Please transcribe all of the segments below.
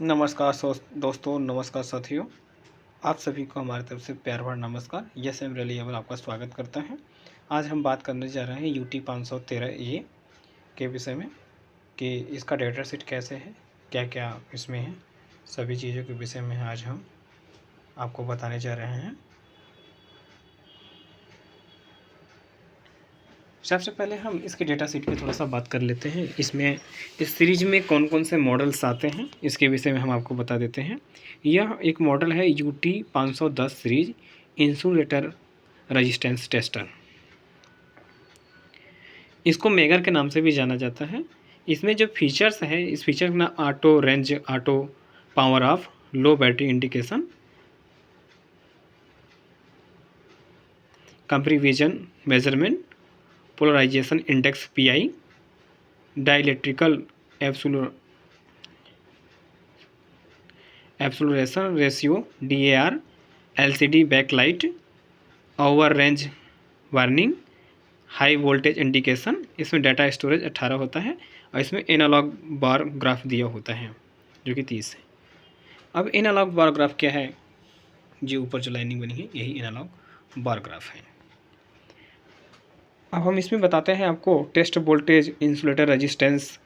नमस्कार दोस्तों, नमस्कार साथियों। आप सभी को हमारी तरफ से प्यार भरा नमस्कार। यस एम रिलायबल आपका स्वागत करता है। आज हम बात करने जा रहे हैं यूटी 513 ए के विषय में कि इसका डेटा शीट कैसे है, क्या क्या इसमें है, सभी चीज़ों के विषय में आज हम आपको बताने जा रहे हैं। सबसे पहले हम इसके डेटा शीट पे थोड़ा सा बात कर लेते हैं। इसमें इस सीरीज में कौन कौन से मॉडल्स आते हैं इसके विषय में हम आपको बता देते हैं। यह एक मॉडल है UT 510 series insulator resistance tester. इसको मेगर के नाम से भी जाना जाता है। इसमें जो फीचर्स है, इस फीचर का नाम auto range, auto power off, low battery indication, comparison measurement, polarization index PI, dielectrical absorption ratio DAR, LCD backlight, over range warning, high voltage indication. इसमें डाटा स्टोरेज 18 होता है और इसमें एनालॉग बार ग्राफ दिया होता है जो कि 30 है। अब एनालॉग बार ग्राफ क्या है? जो ऊपर जो लाइनिंग बनी है यही एनालॉग बार ग्राफ है। अब हम इसमें बताते हैं आपको टेस्ट वोल्टेज, इंसुलेटर रेजिस्टेंस।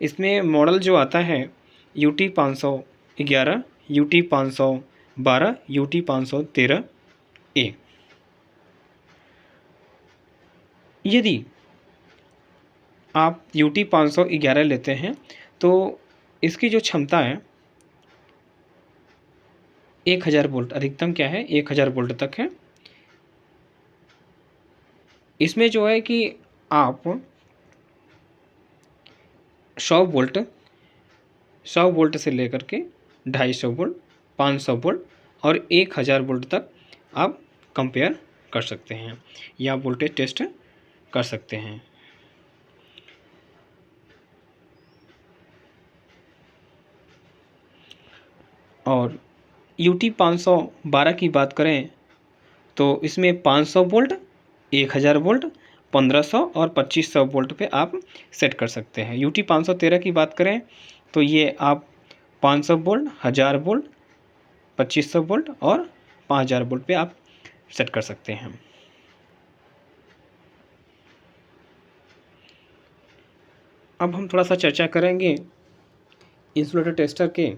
इसमें मॉडल जो आता है यूटी 511, यूटी 512, यूटी 513A। यदि आप यूटी 511 लेते हैं तो इसकी जो क्षमता है 1000 वोल्ट, अधिकतम क्या है 1000 वोल्ट तक है। इसमें जो है कि आप 100 वोल्ट से लेकर के 250 वोल्ट, 500 वोल्ट और 1000 वोल्ट तक आप कंपेयर कर सकते हैं या वोल्टेज टेस्ट कर सकते हैं। और यूटी 512 की बात करें तो इसमें 500 वोल्ट, 1000 वोल्ट, 1500 और 2500 वोल्ट पे आप सेट कर सकते हैं। यूटी 513 की बात करें तो ये आप 500 वोल्ट, 1000 वोल्ट, 2500 वोल्ट और 5000 वोल्ट पे आप सेट कर सकते हैं। अब हम थोड़ा सा चर्चा करेंगे इंसुलेटर टेस्टर के।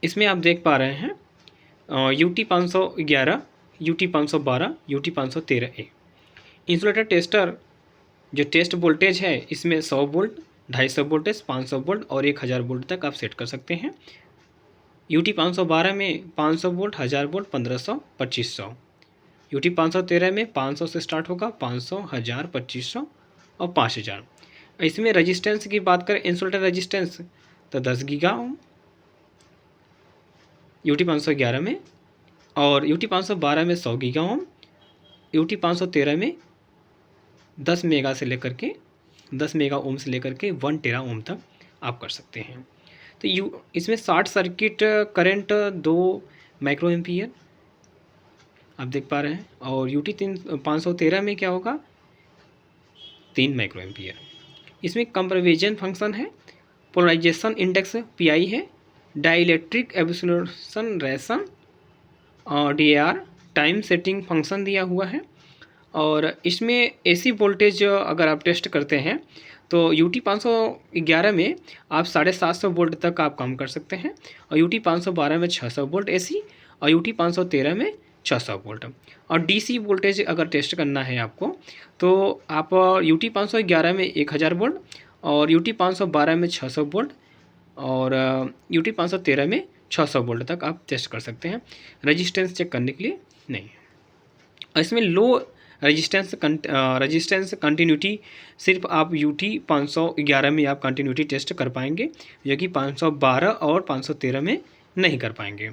इसमें आप देख पा रहे हैं UT 511, UT 512, UT 513A। Insulator tester जो टेस्ट वोल्टेज है इसमें 100 वोल्ट, 250 वोल्टेज, 500 वोल्ट और 1000 वोल्ट तक आप सेट कर सकते हैं। यूटी 512 में 500 वोल्ट, 1000 वोल्ट, 1500, 2500। यूटी 513 में 500 से स्टार्ट होगा, 500, 1000, 2500 और 5000। इसमें रजिस्टेंस की बात करें, इंसुलेटर रजिस्टेंस तो 10 गीगा ओम यूटी 511 में, और यूटी 512 में 100 गीगा ओम, यूटी 513 में 10 मेगा से लेकर के 10 मेगा ओम से लेकर के 1 टेरा ओम तक आप कर सकते हैं। तो इसमें short circuit current 2 micro ampere आप देख पा रहे हैं, और यूटी 513 में क्या होगा 3 माइक्रो एम्पियर। इसमें कंपेरिजन फंक्शन है, पोलराइजेशन इंडेक्स PI है, डाइलेक्ट्रिक एब्सोल्यूशन रेशन और DAR, टाइम सेटिंग फंक्शन दिया हुआ है। और इसमें AC वोल्टेज अगर आप टेस्ट करते हैं तो यूटी 511 में आप 750 वोल्ट तक आप काम कर सकते हैं, और यूटी 512 में 600 वोल्ट AC, और यूटी 513 में 600 वोल्ट। और DC वोल्टेज अगर टेस्ट करना है आपको तो आप यूटी 511 में 1000 वोल्ट, और यूटी 512 में 600 वोल्ट, और यूटी 513 में 600 वोल्ट तक आप टेस्ट कर सकते हैं, रजिस्टेंस चेक करने के लिए नहीं। और इसमें लो रजिस्टेंस कंटिन्यूटी सिर्फ आप यूटी 511 में आप कंटिन्यूटी टेस्ट कर पाएंगे, जो कि 512 और 513 में नहीं कर पाएंगे।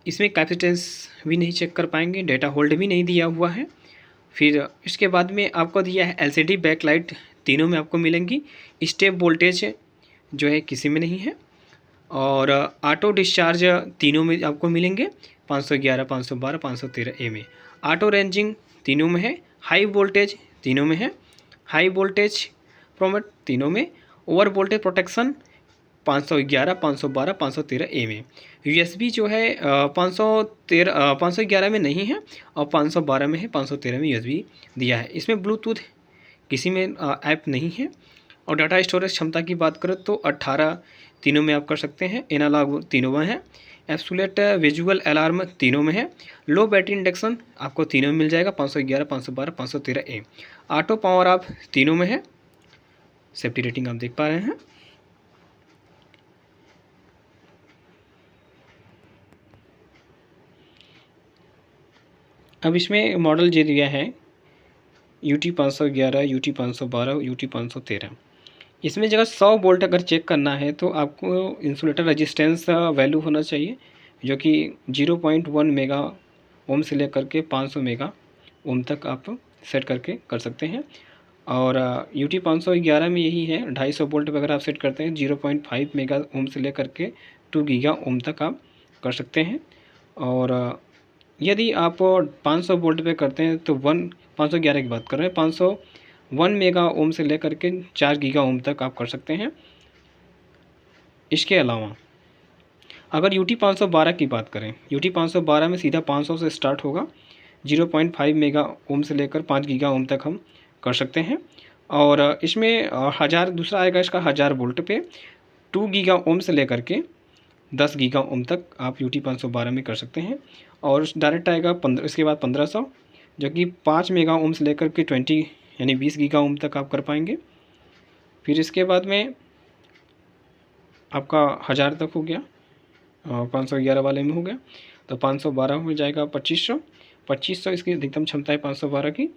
इसमें कैपेसिटेंस भी नहीं चेक कर पाएंगे, डेटा होल्ड भी नहीं दिया हुआ है। फिर इसके बाद में आपको दिया है LCD बैकलाइट, तीनों में आपको मिलेंगी। स्टेप वोल्टेज जो है किसी में नहीं है, और ऑटो डिस्चार्ज तीनों में आपको मिलेंगे, 511, 512, 513A में। ऑटो रेंजिंग तीनों में है, हाई वोल्टेज तीनों में है, हाई वोल्टेज प्रोमोट तीनों में, ओवर वोल्टेज प्रोटेक्शन 511, 512, 513A में। USB जो है 511 में नहीं है और 512 में है, 513 में USB दिया है। इसमें ब्लूटूथ किसी में ऐप नहीं है। और डाटा स्टोरेज क्षमता की बात करें तो 18 तीनों में आप कर सकते हैं, एनालॉग तीनों में है, एब्सोल्यूट विजुअल अलार्म तीनों में है, लो बैटरी इंडक्शन आपको तीनों में मिल जाएगा, 511, 512, 513A। ऑटो पावर आप तीनों में है। सेफ्टी रेटिंग आप देख पा रहे हैं। अब इसमें मॉडल जो दिया है UT 511, UT 512, UT 513। इसमें जगह 100 वोल्ट अगर चेक करना है तो आपको इंसुलेटर रेजिस्टेंस वैल्यू होना चाहिए जो कि 0.1 मेगा ओम से लेकर के 500 मेगा ओम तक आप सेट करके कर सकते हैं। और UT 511 में यही है, 250 वोल्ट पर अगर आप सेट करते हैं 0.5 मेगा ओम से लेकर के 2 गीगा ओम तक आप कर सकते हैं। और यदि आप 500 वोल्ट पे करते हैं तो 511 की बात कर रहे हैं, 501 मेगा ओम से लेकर के 4 गीगा ओम तक आप कर सकते हैं। इसके अलावा अगर UT 512 की बात करें, UT 512 में सीधा 500 से स्टार्ट होगा, 0.5 मेगा ओम से लेकर 5 गीगा ओम तक हम कर सकते हैं। और इसमें 1000 दूसरा आएगा इसका 1000 वोल्ट पे 2 गीगा ओम से लेकर के 10 गीगा ओम तक आप UT 512 में कर सकते हैं। और डायरेक्ट आएगा 15, इसके बाद 1500 जो कि 5 मेगा ओम से लेकर के 20 यानी 20 गीगा ओम तक आप कर पाएंगे। फिर इसके बाद में आपका 1000 तक हो गया और 511 वाले में हो गया, तो 512 हो जाएगा 2500 इसकी अधिकतम क्षमता है 512 की,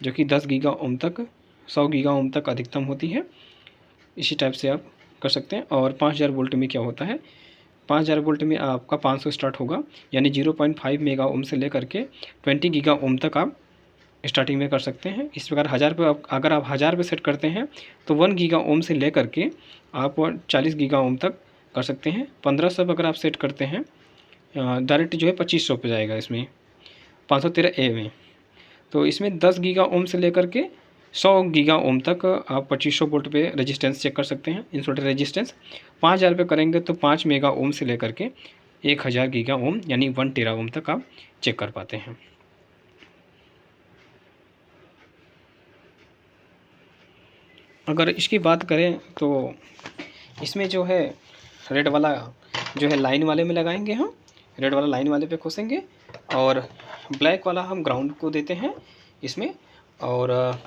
जो कि 10 गीगा ओम तक 100 गीगा ओम तक अधिकतम होती है। इसी टाइप से आप कर सकते हैं। और 5000 वोल्ट में क्या होता है, 5000 वोल्ट में आपका 500 स्टार्ट होगा, यानी 0.5 मेगा ओम से लेकर के 20 गीगा ओम तक आप स्टार्टिंग में कर सकते हैं। इस प्रकार 1000 पे अगर आप 1000 पे सेट करते हैं तो 1 गीगा ओम से लेकर के आप 40 गीगा ओम तक कर सकते हैं। 1500 पे अगर आप सेट करते हैं डायरेक्ट जो है 2500 पे जाएगा इसमें 513A में। तो इसमें 10 गीगा ओम से लेकर के 100 गीगा ओम तक आप 2500 वोल्ट पे रेजिस्टेंस चेक कर सकते हैं, इंसुलेटर रेजिस्टेंस। 5000 पे करेंगे तो 5 मेगा ओम से लेकर के 1000 गीगा ओम यानी 1 टेरा ओम तक आप चेक कर पाते हैं। अगर इसकी बात करें तो इसमें जो है रेड वाला जो है लाइन वाले में लगाएंगे हम, रेड वाला लाइन वाले पे खोसेंगे और ब्लैक वाला हम ग्राउंड को देते हैं इसमें। और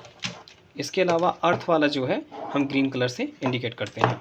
इसके अलावा अर्थ वाला जो है हम ग्रीन कलर से इंडिकेट करते हैं।